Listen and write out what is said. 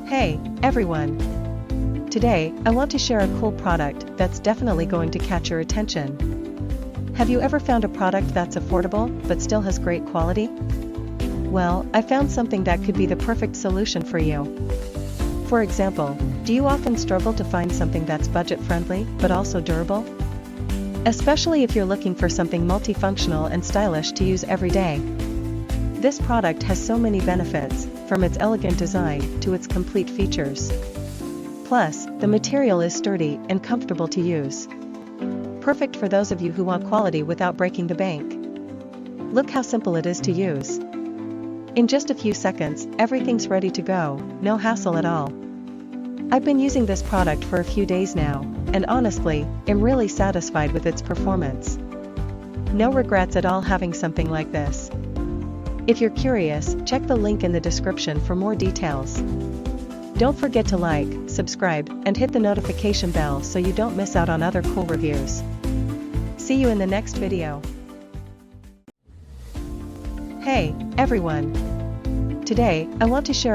Hey, everyone! Today, I want to share a cool product that's definitely going to catch your attention. Have you ever found a product that's affordable, but still has great quality? Well, I found something that could be the perfect solution for you. For example, do you often struggle to find something that's budget-friendly, but also durable? Especially if you're looking for something multifunctional and stylish to use every day. This product has so many benefits, from its elegant design to its complete features. Plus, the material is sturdy and comfortable to use. Perfect for those of you who want quality without breaking the bank. Look how simple it is to use. In just a few seconds, everything's ready to go, no hassle at all. I've been using this product for a few days now, and honestly, am really satisfied with its performance. No regrets at all having something like this. If you're curious, check the link in the description for more details. Don't forget to like, subscribe, and hit the notification bell so you don't miss out on other cool reviews. See you in the next video. Hey, everyone! Today, I want to share